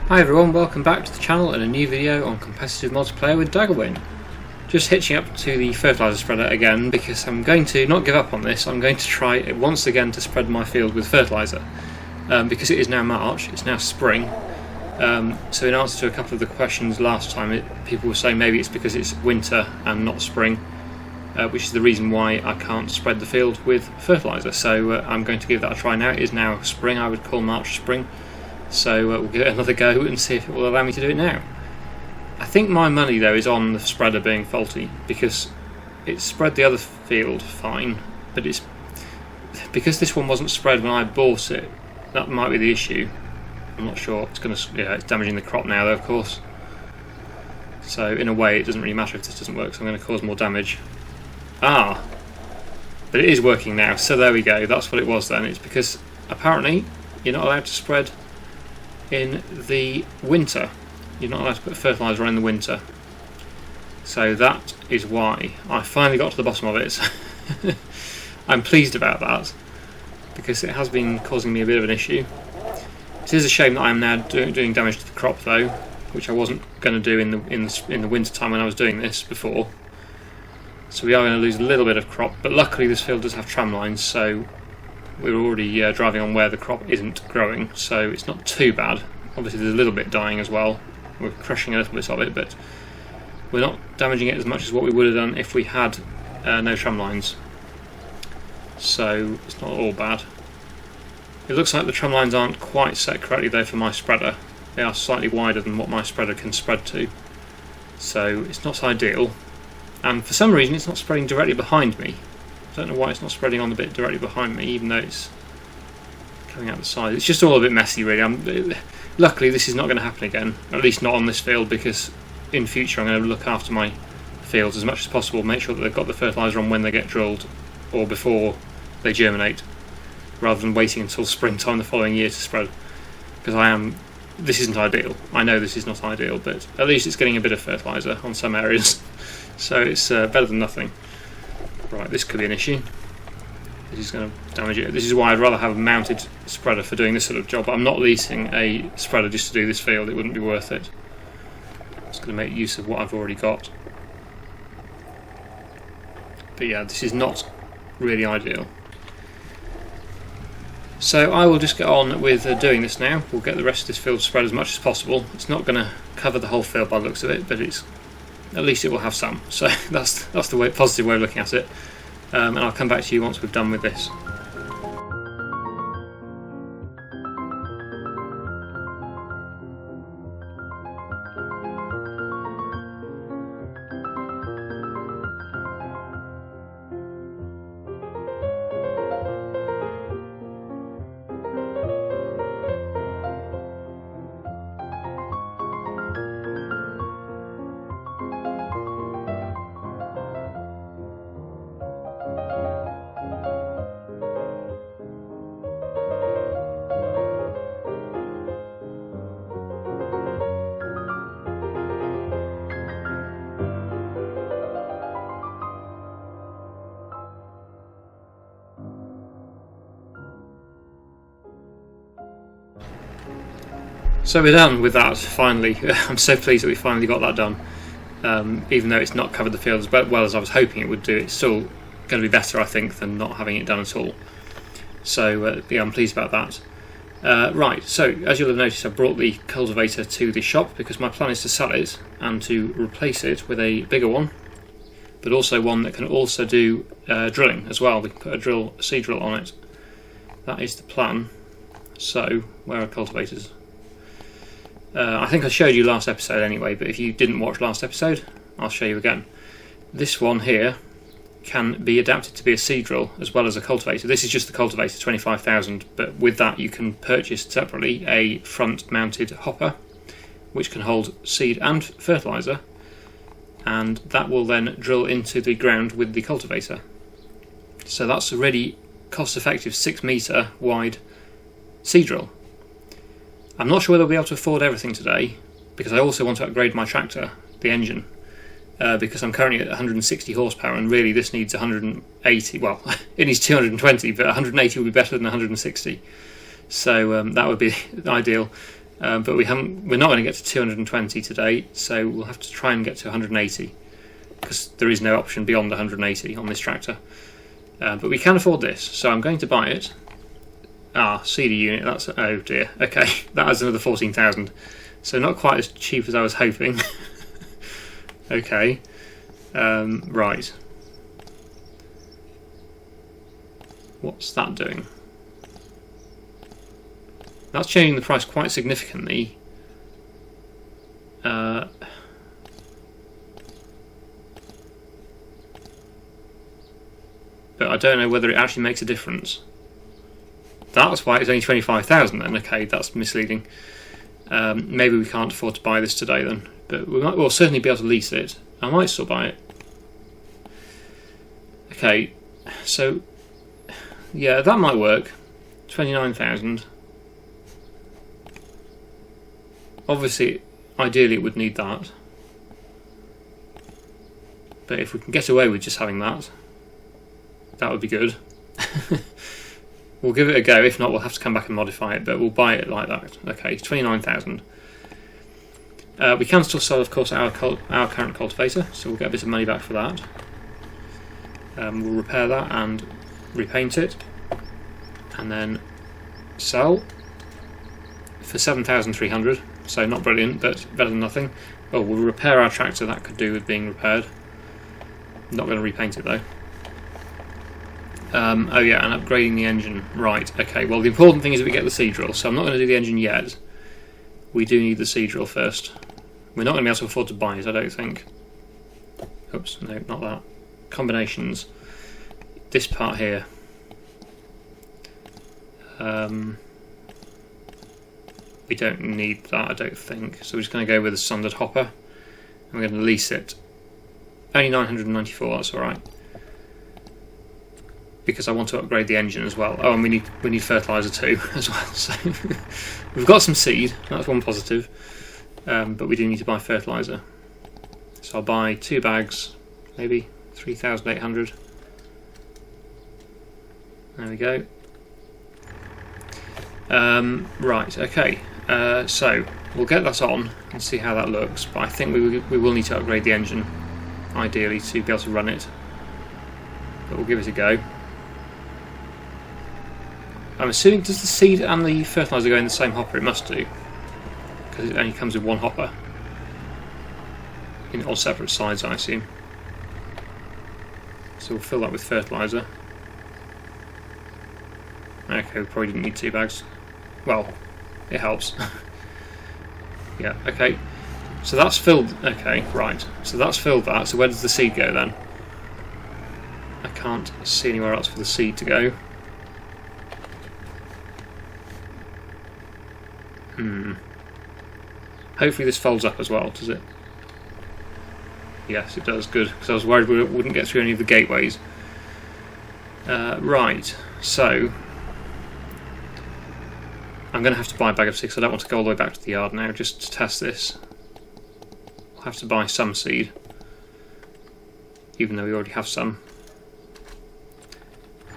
Hi everyone, welcome back to the channel and a new video on competitive multiplayer with Daggerwin. Just hitching up to the fertilizer spreader again because I'm going to not give up on this. I'm going to try once again to spread my field with fertilizer because it is now March, it's now spring. So in answer to a couple of the questions last time, people were saying maybe it's because it's winter and not spring, which is the reason why I can't spread the field with fertilizer. So I'm going to give that a try now. It is now spring, I would call March spring. So we'll give it another go and see if it will allow me to do it now. I think my money though is on the spreader being faulty because it spread the other field fine, but it's because this one wasn't spread when I bought it. That might be the issue. I'm not sure. It's damaging the crop now though, of course. So in a way it doesn't really matter if this doesn't work, so I'm going to cause more damage. But it is working now, so there we go. That's what it was then. It's because apparently you're not allowed to spread in the winter. You're not allowed to put fertiliser on in the winter. So that is why I finally got to the bottom of it. I'm pleased about that because it has been causing me a bit of an issue. It is a shame that I am now doing damage to the crop though, which I wasn't going to do in the winter time when I was doing this before. So we are going to lose a little bit of crop, but luckily this field does have tram lines, so we're already driving on where the crop isn't growing, so it's not too bad. Obviously there's a little bit dying as well. We're crushing a little bit of it, but we're not damaging it as much as what we would have done if we had no tram lines. So it's not all bad. It looks like the tram lines aren't quite set correctly though for my spreader. They are slightly wider than what my spreader can spread to. So it's not ideal. And for some reason it's not spreading directly behind me. I don't know why it's not spreading on the bit directly behind me, even though it's coming out the side. It's just all a bit messy really. Luckily this is not going to happen again, at least not on this field, because in future I'm going to look after my fields as much as possible, make sure that they've got the fertiliser on when they get drilled or before they germinate, rather than waiting until springtime the following year to spread. Because this isn't ideal. I know this is not ideal, but at least it's getting a bit of fertiliser on some areas, so it's better than nothing. Right, this could be an issue. This is going to damage it. This is why I'd rather have a mounted spreader for doing this sort of job. I'm not leasing a spreader just to do this field. It wouldn't be worth it. I'm just going to make use of what I've already got. But yeah, this is not really ideal. So I will just get on with doing this now. We'll get the rest of this field spread as much as possible. It's not going to cover the whole field by the looks of it, but at least it will have some. So that's the positive way of looking at it. And I'll come back to you once we've done with this. So we're done with that, finally. I'm so pleased that we finally got that done. Even though it's not covered the field as well as I was hoping it would do, it's still going to be better, I think, than not having it done at all. So yeah, I'm pleased about that. Right, so as you'll have noticed, I brought the cultivator to the shop because my plan is to sell it and to replace it with a bigger one, but also one that can also do drilling as well. We can put a seed drill on it. That is the plan. So, where are cultivators? I think I showed you last episode anyway, but if you didn't watch last episode, I'll show you again. This one here can be adapted to be a seed drill as well as a cultivator. This is just the cultivator, 25,000, but with that you can purchase separately a front-mounted hopper, which can hold seed and fertiliser, and that will then drill into the ground with the cultivator. So that's a really cost-effective 6-metre wide seed drill. I'm not sure whether I'll be able to afford everything today, because I also want to upgrade my tractor, the engine, because I'm currently at 160 horsepower and really this needs 180, well it needs 220, but 180 would be better than 160, so that would be ideal. but we're not going to get to 220 today, so we'll have to try and get to 180 because there is no option beyond 180 on this tractor. But we can afford this, so I'm going to buy it. Seeder unit, that's, oh dear, okay, that adds another 14,000, so not quite as cheap as I was hoping. Okay, right. What's that doing? That's changing the price quite significantly. But I don't know whether it actually makes a difference. That's why it's only 25,000 then. Okay, that's misleading. Maybe we can't afford to buy this today then, but we'll certainly be able to lease it. I might still buy it. Okay, so yeah, that might work. 29,000. Obviously, ideally it would need that. But if we can get away with just having that, that would be good. We'll give it a go. If not, we'll have to come back and modify it, but we'll buy it like that. Okay, 29,000. We can still sell, of course, our current cultivator, so we'll get a bit of money back for that. We'll repair that and repaint it, and then sell for 7,300. So not brilliant, but better than nothing. Oh, we'll repair our tractor. That could do with being repaired. Not going to repaint it though. Oh yeah, and upgrading the engine. Right, okay, well the important thing is that we get the seed drill, so I'm not going to do the engine yet. We do need the seed drill first. We're not going to be able to afford to buy it, I don't think. Oops, no, not that. Combinations. This part here. We don't need that, I don't think. So we're just going to go with a standard hopper. And we're going to lease it. Only 994, that's alright. Because I want to upgrade the engine as well. Oh, and we need fertilizer too as well. So we've got some seed. That's one positive, but we do need to buy fertilizer. So I'll buy 2 bags, maybe 3,800. There we go. Right. Okay. So we'll get that on and see how that looks. But I think we will need to upgrade the engine, ideally, to be able to run it. But we'll give it a go. I'm assuming, does the seed and the fertiliser go in the same hopper? It must do, because it only comes with one hopper. On separate sides, I assume. So we'll fill that with fertiliser. Okay, we probably didn't need 2 bags. Well, it helps. Yeah, okay. So that's filled, okay, right. So that's filled that, so where does the seed go then? I can't see anywhere else for the seed to go. Hopefully this folds up as well, does it? Yes, it does, good, because I was worried we wouldn't get through any of the gateways. Right, so I'm going to have to buy a bag of 6. I don't want to go all the way back to the yard now just to test this. I'll have to buy some seed, even though we already have some,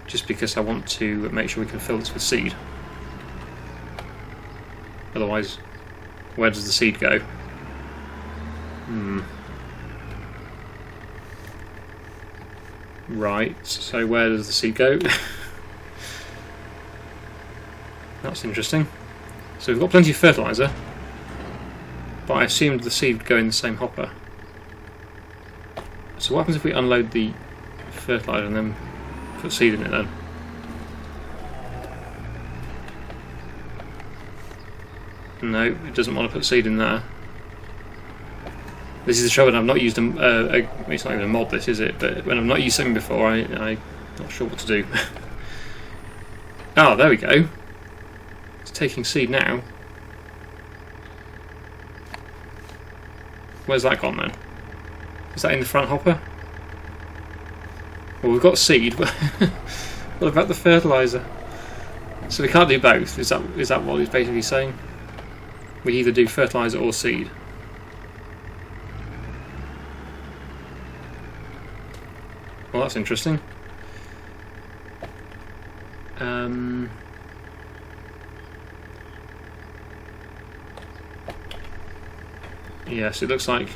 just because I want to make sure we can fill this with seed. Otherwise, where does the seed go? Right, so where does the seed go? That's interesting. So we've got plenty of fertiliser, but I assumed the seed would go in the same hopper. So what happens if we unload the fertiliser and then put seed in it then? No, it doesn't want to put seed in there. This is the trouble. I've not used it's not even a mod, this, is it? But when I've not used something before, I'm not sure what to do. Oh, there we go. It's taking seed now. Where's that gone then? Is that in the front hopper? Well, we've got seed. What about the fertiliser? So we can't do both. Is that what it's basically saying? We either do fertiliser or seed. Well, that's interesting. Yes, it looks like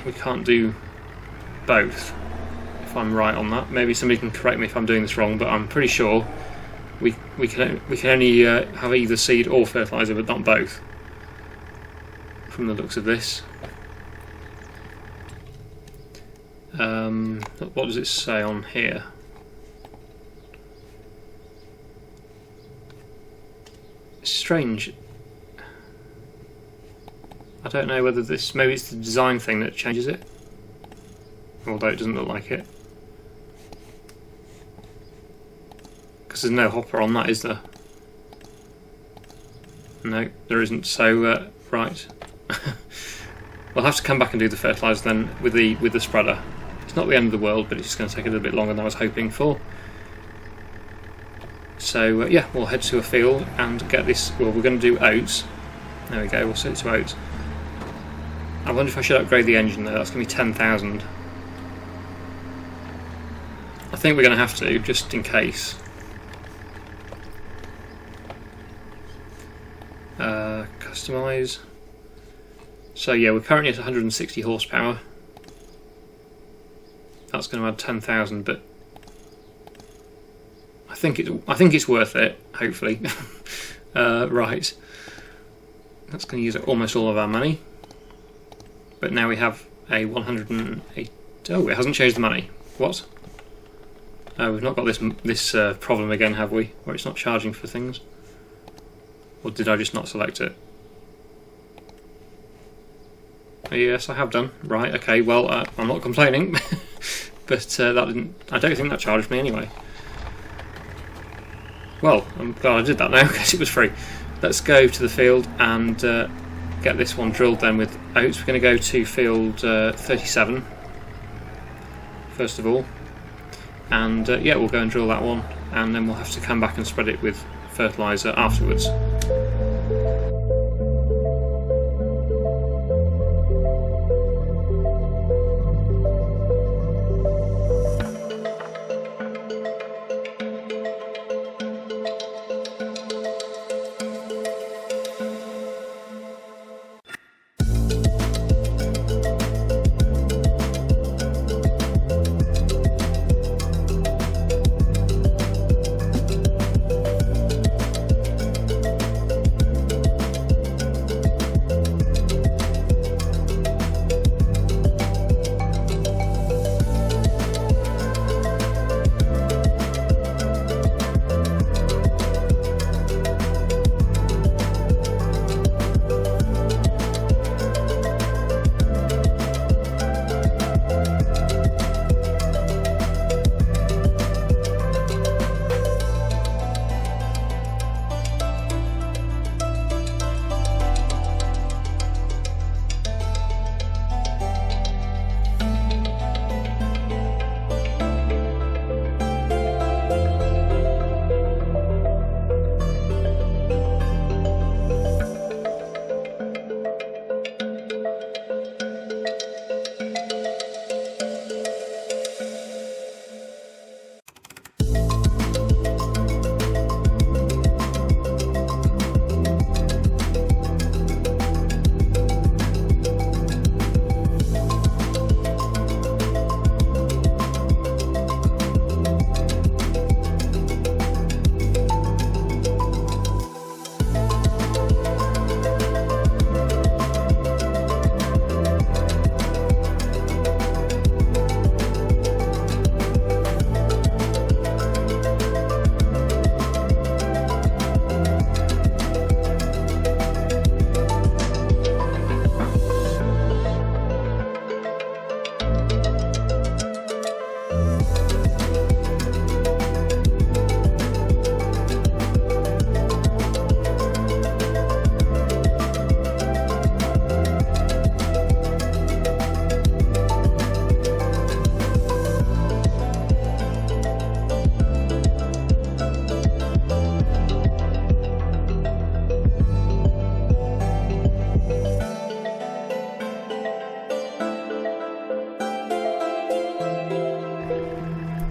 we can't do both, if I'm right on that. Maybe somebody can correct me if I'm doing this wrong, but I'm pretty sure we can only have either seed or fertilizer, but not both, from the looks of this. What does it say on here? It's strange. I don't know whether this, maybe it's the design thing that changes it, although it doesn't look like it, because there's no hopper on that, is there? No, there isn't. So right, we'll have to come back and do the fertilizer then with the spreader. It's not the end of the world, but it's just going to take a little bit longer than I was hoping for. So yeah, we'll head to a field and get this. Well, we're going to do oats. There we go. We'll set it to oats. I wonder if I should upgrade the engine though. That's going to be 10,000. I think we're going to have to, just in case. Customise. So yeah, we're currently at 160 horsepower. That's going to add 10,000, but I think it's worth it. Hopefully, right. That's going to use almost all of our money. But now we have a 108. Oh, it hasn't changed the money. What? Oh, we've not got this problem again, have we? Where it's not charging for things? Or did I just not select it? Yes, I have done. Right. Okay. Well, I'm not complaining, but that didn't. I don't think that charged me anyway. Well, I'm glad I did that now because it was free. Let's go to the field and get this one drilled then with oats. We're going to go to field 37 first of all, and yeah, we'll go and drill that one, and then we'll have to come back and spread it with fertilizer afterwards.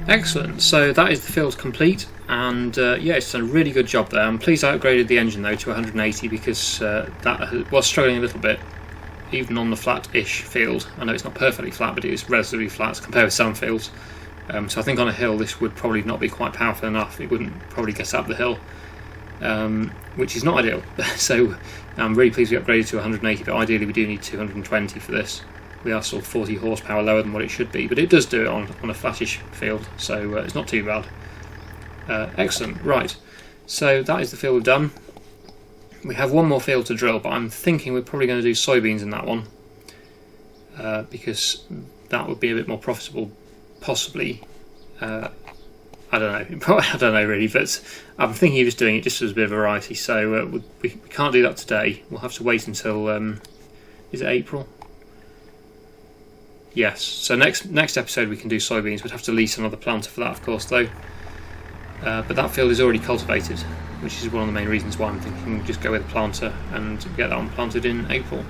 Excellent, so that is the field complete, and yeah, it's done a really good job there. I'm pleased I upgraded the engine though to 180 because that was struggling a little bit. even on the flat-ish field. I know it's not perfectly flat, but it is relatively flat compared with some fields. So I think on a hill this would probably not be quite powerful enough. It wouldn't probably get up the hill, which is not ideal. So I'm really pleased we upgraded to 180, but ideally we do need 220 for this. We are still 40 horsepower lower than what it should be, but it does do it on a flattish field, so it's not too bad. Excellent, right. So that is the field we've done. We have one more field to drill, but I'm thinking we're probably going to do soybeans in that one, because that would be a bit more profitable, possibly. I don't know. I don't know really, but I'm thinking of just doing it just as a bit of variety. So we can't do that today. We'll have to wait until is it April? Yes. So next episode we can do soybeans. We'd have to lease another planter for that, of course, though. But that field is already cultivated, which is one of the main reasons why I'm thinking just go with a planter and get that one planted in April.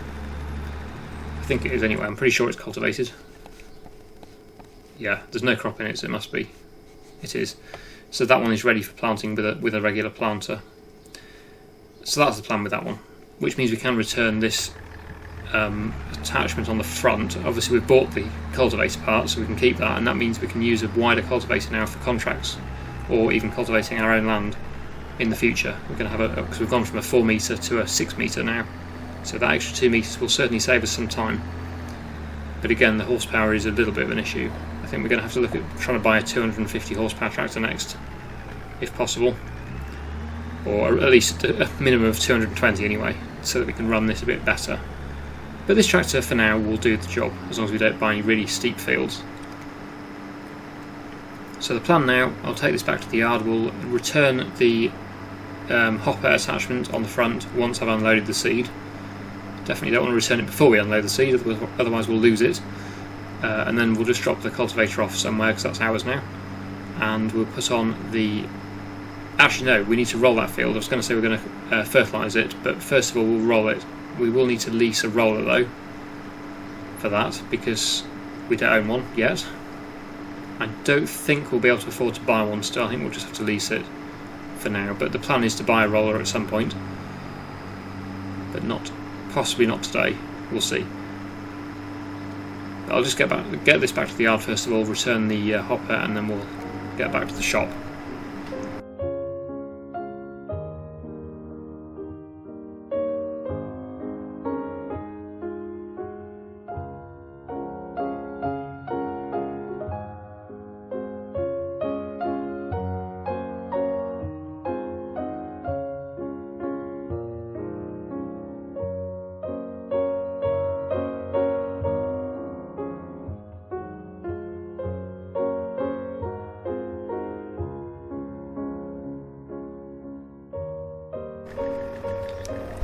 I think it is anyway. I'm pretty sure it's cultivated. Yeah, there's no crop in it, so it must be. It is. So that one is ready for planting with a regular planter. So that's the plan with that one, which means we can return this attachment on the front. Obviously we've bought the cultivator part, so we can keep that, and that means we can use a wider cultivator now for contracts, or even cultivating our own land in the future. We're going to have because we've gone from a 4 metre to a 6 metre now, so that extra 2 metres will certainly save us some time. But again, the horsepower is a little bit of an issue. I think we're going to have to look at trying to buy a 250 horsepower tractor next, if possible, or at least a minimum of 220 anyway, so that we can run this a bit better. But this tractor for now will do the job, as long as we don't buy any really steep fields. So the plan now, I'll take this back to the yard, we'll return the hopper attachment on the front once I've unloaded the seed. Definitely don't want to return it before we unload the seed, otherwise we'll lose it. And then we'll just drop the cultivator off somewhere, because that's ours now. And we'll put on the... Actually no, we need to roll that field. I was going to say we're going to fertilise it, but first of all we'll roll it. We will need to lease a roller though, for that, because we don't own one yet. I don't think we'll be able to afford to buy one still. I think we'll just have to lease it for now, but the plan is to buy a roller at some point, but possibly not today. We'll see. I'll just get this back to the yard first of all, return the hopper, and then we'll get back to the shop.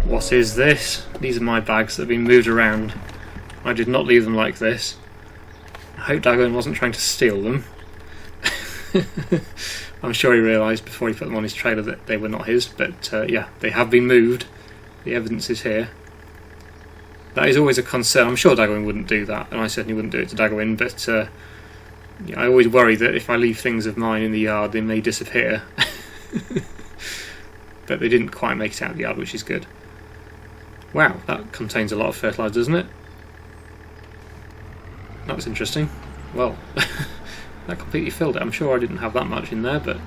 What is this? These are my bags that have been moved around. I did not leave them like this. I hope Daggerwin wasn't trying to steal them. I'm sure he realised before he put them on his trailer that they were not his, but yeah, they have been moved. The evidence is here. That is always a concern. I'm sure Daggerwin wouldn't do that, and I certainly wouldn't do it to Daggerwin, but yeah, I always worry that if I leave things of mine in the yard, they may disappear. But they didn't quite make it out of the yard, which is good. Wow, that contains a lot of fertiliser, doesn't it? That's interesting. Well, that completely filled it. I'm sure I didn't have that much in there, but...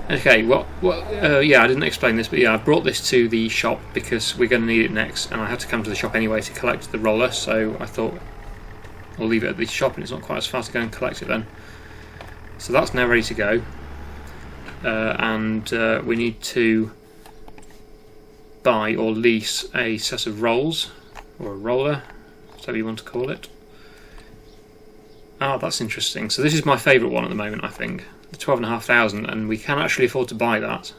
Okay, yeah, I didn't explain this, but yeah, I've brought this to the shop because we're going to need it next, and I had to come to the shop anyway to collect the roller, so I thought I'll leave it at the shop, and it's not quite as far to go and collect it then. So that's now ready to go, and we need to buy or lease a set of rolls, or a roller, whatever you want to call it. Ah, that's interesting. So this is my favourite one at the moment, I think. The 12,500, and we can actually afford to buy that.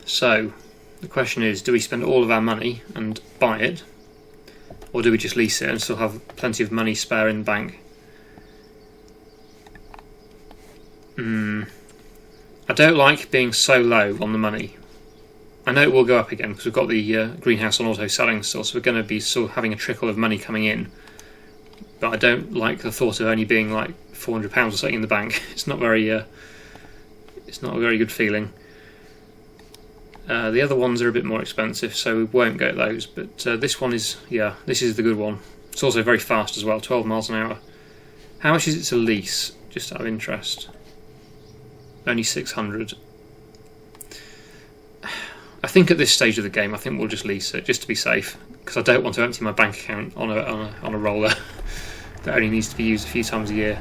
So the question is, do we spend all of our money and buy it, or do we just lease it and still have plenty of money spare in the bank? I don't like being so low on the money. I know it will go up again because we've got the greenhouse on auto selling still, so we're going to be sort of having a trickle of money coming in. But I don't like the thought of only being like £400 or something in the bank. It's not very. It's not a very good feeling. The other ones are a bit more expensive, so we won't get those, but this one is, yeah, this is the good one. It's also very fast as well, 12 miles an hour. How much is it to lease, just out of interest? Only 600. I think at this stage of the game, I think we'll just lease it, just to be safe, because I don't want to empty my bank account on a roller that only needs to be used a few times a year.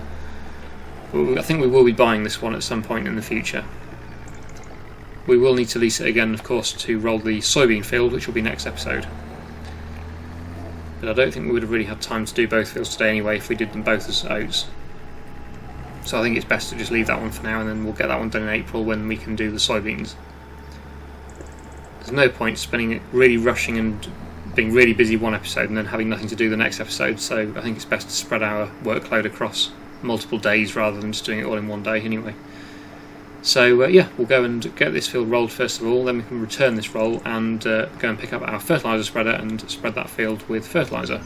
But I think we will be buying this one at some point in the future. We will need to lease it again, of course, to roll the soybean field, which will be next episode. But I don't think we would have really had time to do both fields today anyway if we did them both as oats. So I think it's best to just leave that one for now, and then we'll get that one done in April when we can do the soybeans. There's no point spending it really rushing and being really busy one episode and then having nothing to do the next episode, so I think it's best to spread our workload across multiple days rather than just doing it all in one day anyway. So yeah, we'll go and get this field rolled first of all, then we can return this roll and go and pick up our fertiliser spreader and spread that field with fertiliser.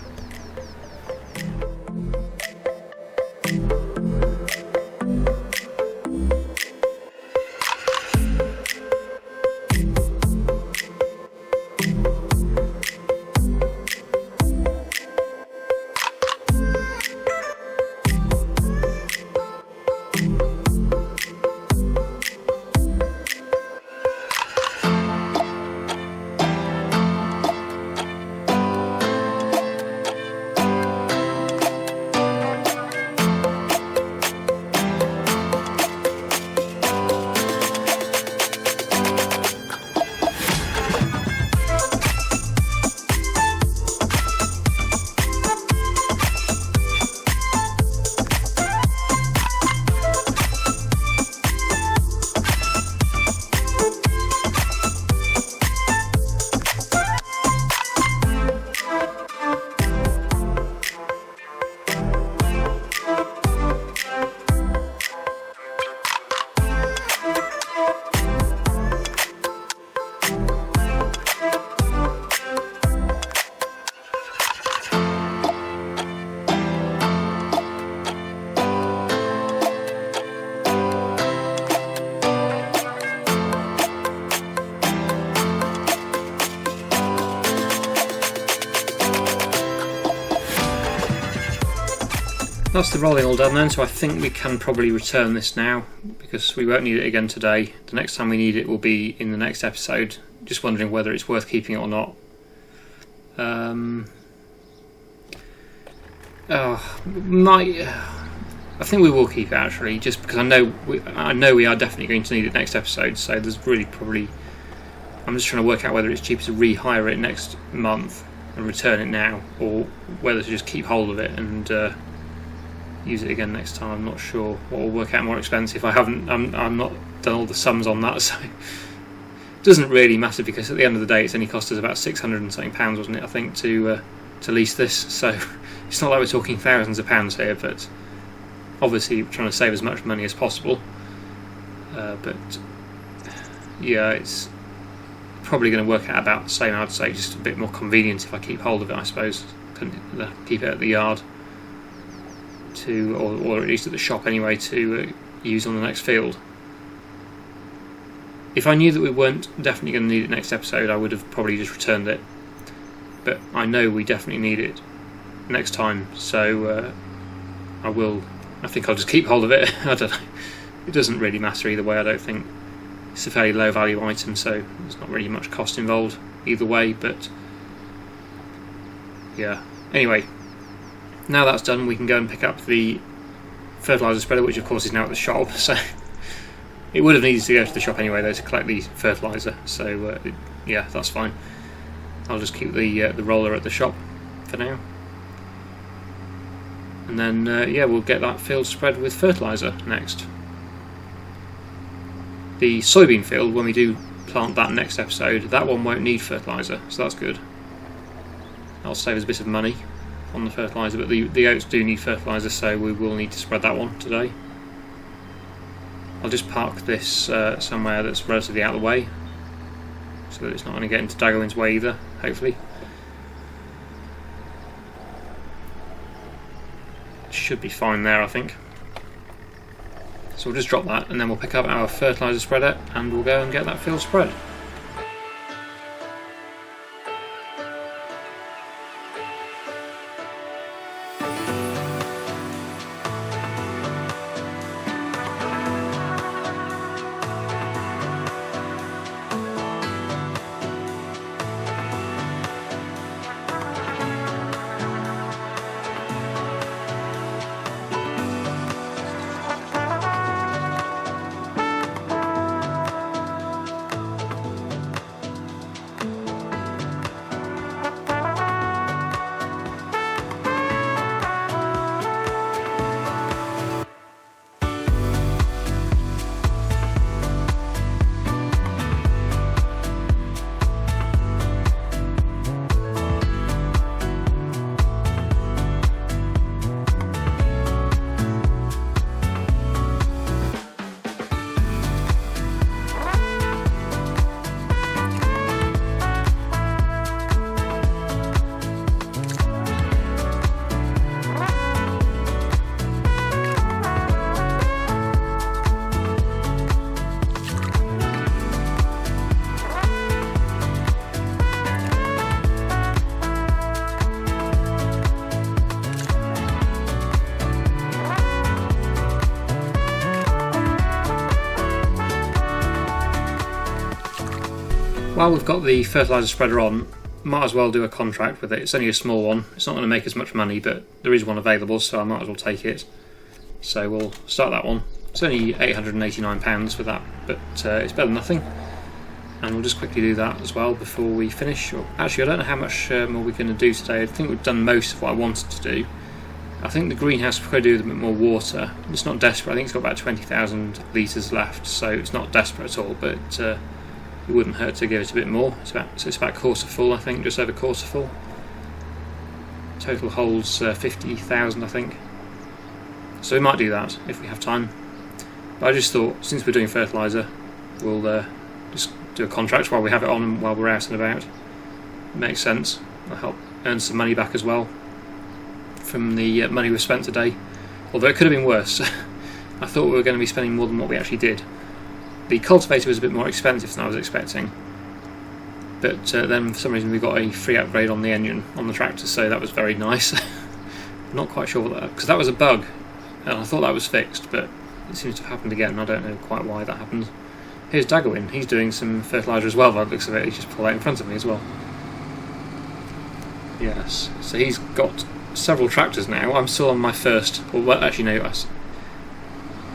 That's the rolling all done then, so I think we can probably return this now because we won't need it again today. The next time we need it will be in the next episode. Just wondering whether it's worth keeping it or not. I think we will keep it actually, just because I know we are definitely going to need it next episode. So there's really probably, I'm just trying to work out whether it's cheaper to rehire it next month and return it now, or whether to just keep hold of it and use it again next time. I'm not sure what will work out more expensive. I'm not done all the sums on that, so it doesn't really matter because at the end of the day it's only cost us about 600 and something pounds, wasn't it, I think, to lease this. So it's not like we're talking thousands of pounds here, but obviously we're trying to save as much money as possible. But yeah, it's probably going to work out about the same, I'd say, just a bit more convenient if I keep hold of it, I suppose. Keep it at the yard or at least at the shop anyway, to use on the next field. If I knew that we weren't definitely going to need it next episode, I would have probably just returned it, but I know we definitely need it next time, so I think I'll just keep hold of it. I don't know, it doesn't really matter either way. I don't think it's a fairly low value item, so there's not really much cost involved either way. But yeah, anyway, now that's done, we can go and pick up the fertiliser spreader, which of course is now at the shop. So it would have needed to go to the shop anyway though to collect the fertiliser, so yeah, that's fine. I'll just keep the roller at the shop for now, and then yeah, we'll get that field spread with fertiliser next. The soybean field, when we do plant that next episode, that one won't need fertiliser, so that's good. That'll save us a bit of money on the fertiliser, but the oats do need fertiliser, so we will need to spread that one today. I'll just park this somewhere that's relatively out of the way, so that it's not going to get into Daggerwin's way either, hopefully. Should be fine there, I think. So we'll just drop that and then we'll pick up our fertiliser spreader and we'll go and get that field spread. While we've got the fertiliser spreader on, might as well do a contract with it. It's only a small one, it's not going to make as much money, but there is one available, so I might as well take it. So we'll start that one. It's only £889 for that, but it's better than nothing. And we'll just quickly do that as well before we finish. Actually, I don't know how much more we're going to do today. I think we've done most of what I wanted to do. I think the greenhouse will probably do with a bit more water. It's not desperate. I think it's got about 20,000 litres left, so it's not desperate at all, but it wouldn't hurt to give it a bit more. It's about quarter full, I think, just over quarter full. Total holds 50,000, I think. So we might do that if we have time. But I just thought, since we're doing fertiliser, we'll just do a contract while we have it on and while we're out and about. It makes sense. It'll help earn some money back as well from the money we've spent today. Although it could have been worse. I thought we were going to be spending more than what we actually did. The cultivator was a bit more expensive than I was expecting. But then for some reason we got a free upgrade on the engine on the tractor, so that was very nice. Not quite sure what that, because that was a bug and I thought that was fixed, but it seems to have happened again. I don't know quite why that happened. Here's Daggerwin, he's doing some fertiliser as well by the looks of it. He's just pulled out in front of me as well. Yes, so he's got several tractors now. I'm still on my first, well actually no,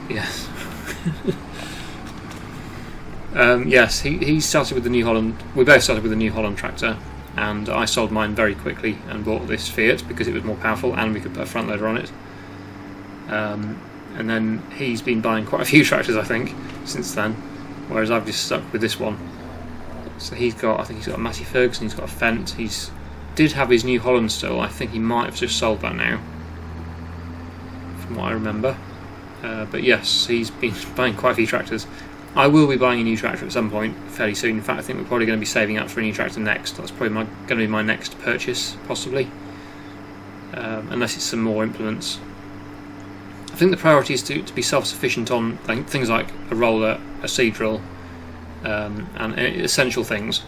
yes. Yes, he started with the New Holland, we both started with the New Holland tractor, and I sold mine very quickly and bought this Fiat because it was more powerful and we could put a front loader on it. And then he's been buying quite a few tractors, I think, since then, whereas I've just stuck with this one. So I think he's got a Matty Ferguson, he's got a Fent, did have his New Holland still. I think he might have just sold that now, from what I remember. But yes, he's been buying quite a few tractors. I will be buying a new tractor at some point fairly soon. In fact, I think we're probably going to be saving up for a new tractor next. That's probably going to be my next purchase, possibly, unless it's some more implements. I think the priority is to be self-sufficient on things like a roller, a seed drill, and essential things.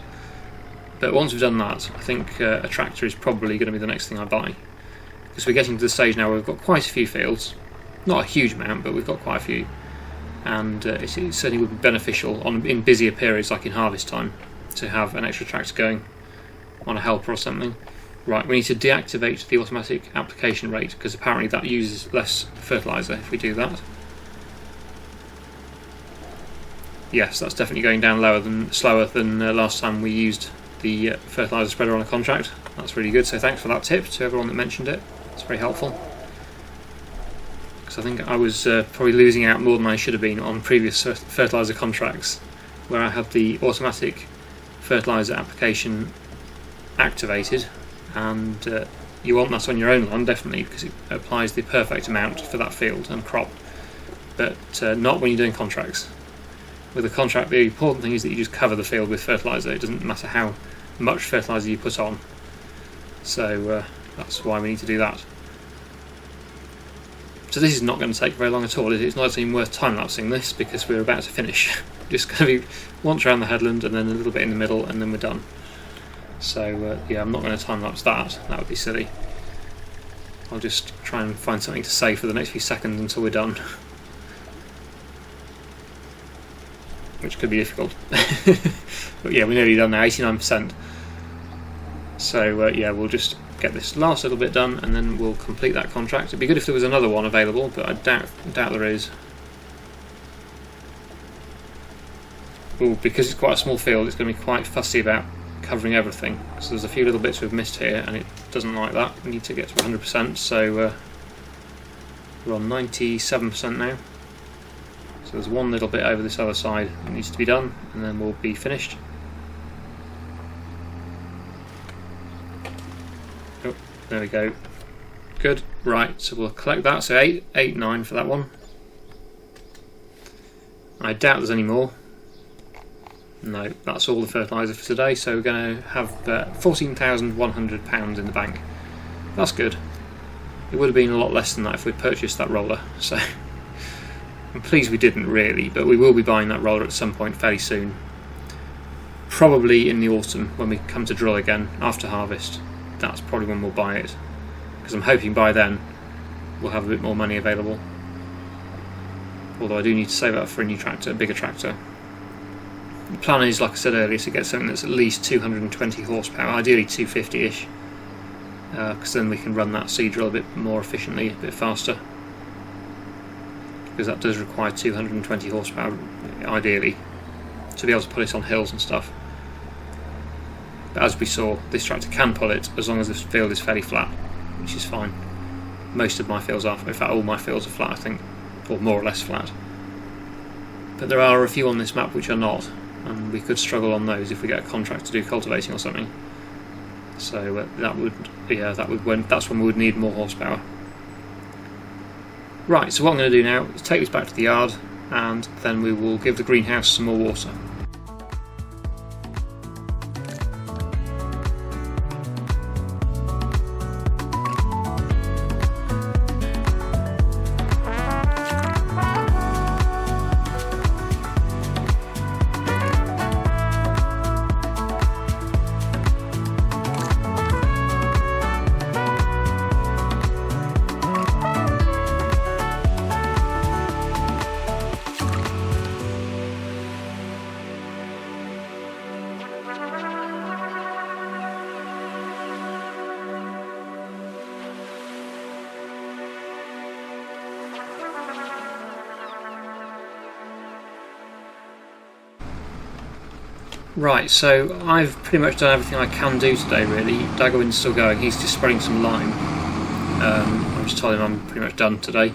But once we've done that, I think a tractor is probably going to be the next thing I buy, because we're getting to the stage now where we've got quite a few fields, not a huge amount, but we've got quite a few, and it certainly would be beneficial in busier periods like in harvest time to have an extra tractor going on a helper or something. Right, we need to deactivate the automatic application rate because apparently that uses less fertiliser if we do that. Yes, that's definitely going down slower than last time we used the fertiliser spreader on a contract. That's really good, so thanks for that tip to everyone that mentioned it. It's very helpful. Because I think I was probably losing out more than I should have been on previous fertiliser contracts where I had the automatic fertiliser application activated, and you want that on your own land definitely because it applies the perfect amount for that field and crop, but not when you're doing contracts. With a contract, the important thing is that you just cover the field with fertiliser. It doesn't matter how much fertiliser you put on, so that's why we need to do that. So this is not going to take very long at all. It's not even worth time-lapsing this because we're about to finish. Just going to be once around the headland and then a little bit in the middle and then we're done. So yeah, I'm not going to time-lapse that would be silly. I'll just try and find something to say for the next few seconds until we're done. Which could be difficult. But yeah, we're nearly done now, 89%. So yeah, we'll just get this last little bit done and then we'll complete that contract. It'd be good if there was another one available, but I doubt there is. Ooh, because it's quite a small field, it's going to be quite fussy about covering everything. So there's a few little bits we've missed here and it doesn't like that. We need to get to 100%, so we're on 97% now. So there's one little bit over this other side that needs to be done and then we'll be finished. Oh, there we go. Good. Right, so we'll collect that. So 889 for that one. I doubt there's any more. No, that's all the fertiliser for today, so we're going to have £14,100 in the bank. That's good. It would have been a lot less than that if we'd purchased that roller, so I'm pleased we didn't really, but we will be buying that roller at some point fairly soon. Probably in the autumn when we come to drill again after harvest. That's probably when we'll buy it, because I'm hoping by then we'll have a bit more money available. Although I do need to save up for a new tractor, a bigger tractor. The plan is, like I said earlier, to get something that's at least 220 horsepower, ideally 250-ish, because then we can run that seed drill a bit more efficiently, a bit faster, because that does require 220 horsepower ideally to be able to put it on hills and stuff. But as we saw, this tractor can pull it as long as this field is fairly flat, which is fine. Most of my fields are, in fact all my fields are flat I think, or more or less flat. But there are a few on this map which are not, and we could struggle on those if we get a contract to do cultivating or something. So that's when we would need more horsepower. Right, so what I'm going to do now is take this back to the yard, and then we will give the greenhouse some more water. Right, so I've pretty much done everything I can do today really. Daggerwin's still going, he's just spreading some lime. I'm just telling him I'm pretty much done today.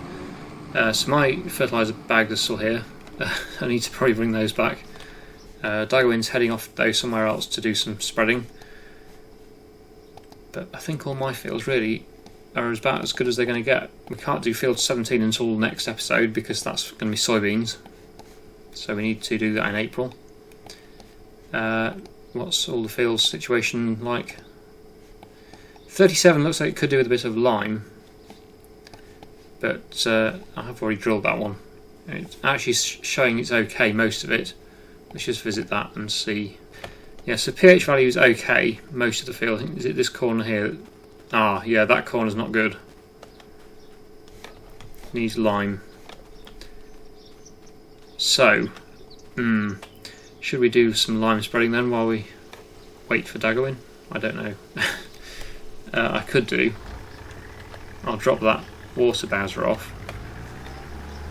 So my fertiliser bags are still here. I need to probably bring those back. Daggerwin's heading off though somewhere else to do some spreading. But I think all my fields really are about as good as they're going to get. We can't do field 17 until next episode because that's going to be soybeans. So we need to do that in April. What's all the fields situation like? 37 looks like it could do with a bit of lime, but I have already drilled that one. It's actually showing it's okay, most of it. Let's just visit that and see. Yeah, so pH value is okay, most of the field. I think, is it this corner here? Ah, yeah, that corner's not good. Needs lime. So, should we do some lime spreading then while we wait for Daggerwin? I don't know. I could do. I'll drop that water bowser off.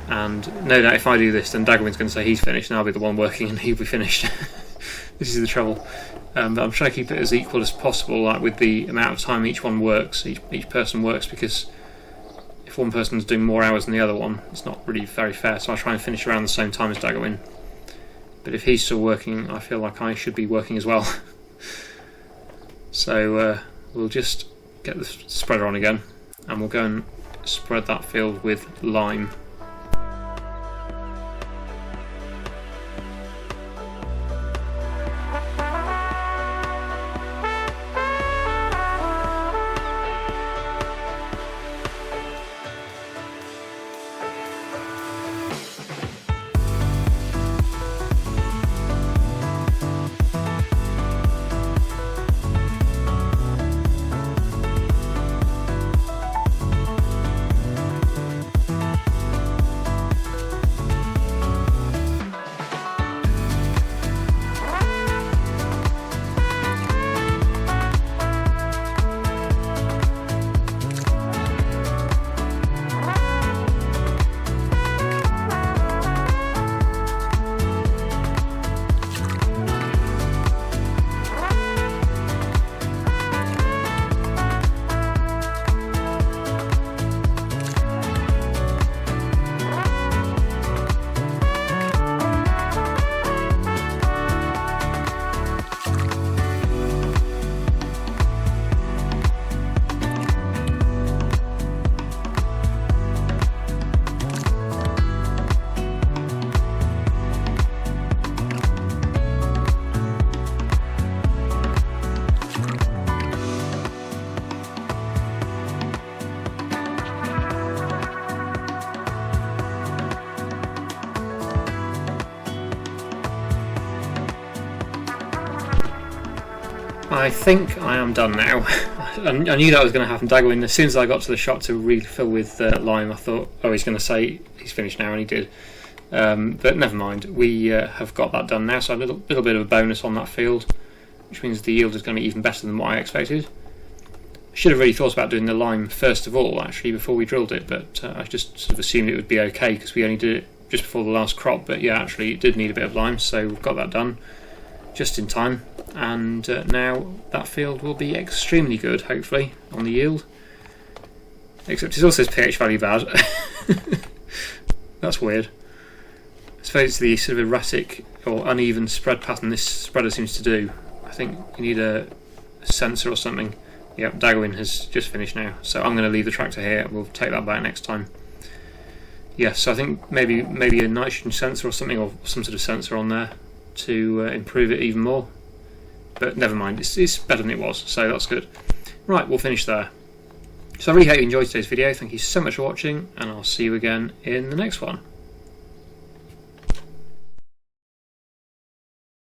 And no doubt if I do this then Daggerwin's going to say he's finished and I'll be the one working and he'll be finished. This is the trouble. But I'm trying to keep it as equal as possible, like with the amount of time each one works, each person works, because if one person's doing more hours than the other one, it's not really very fair, so I try and finish around the same time as Daggerwin. But if he's still working, I feel like I should be working as well. So we'll just get the spreader on again and we'll go and spread that field with lime. I think I am done now. I knew that was going to happen. Daggerwin, as soon as I got to the shop to refill with lime, I thought, oh, he's going to say he's finished now, and he did. But never mind, we have got that done now, so a little bit of a bonus on that field, which means the yield is going to be even better than what I expected. I should have really thought about doing the lime first of all, actually, before we drilled it, but I just sort of assumed it would be okay because we only did it just before the last crop. But yeah, actually it did need a bit of lime, so we've got that done just in time, and now that field will be extremely good, hopefully, on the yield. Except it also says pH value bad. That's weird. I suppose it's the sort of erratic or uneven spread pattern this spreader seems to do. I think you need a sensor or something. Yep, Daggerwin has just finished now, so I'm going to leave the tractor here. We'll take that back next time. Yes, so I think maybe a nitrogen sensor or something, or some sort of sensor on there to improve it even more. But never mind, it's better than it was, so that's good. Right, we'll finish there. So I really hope you enjoyed today's video. Thank you so much for watching, and I'll see you again in the next one.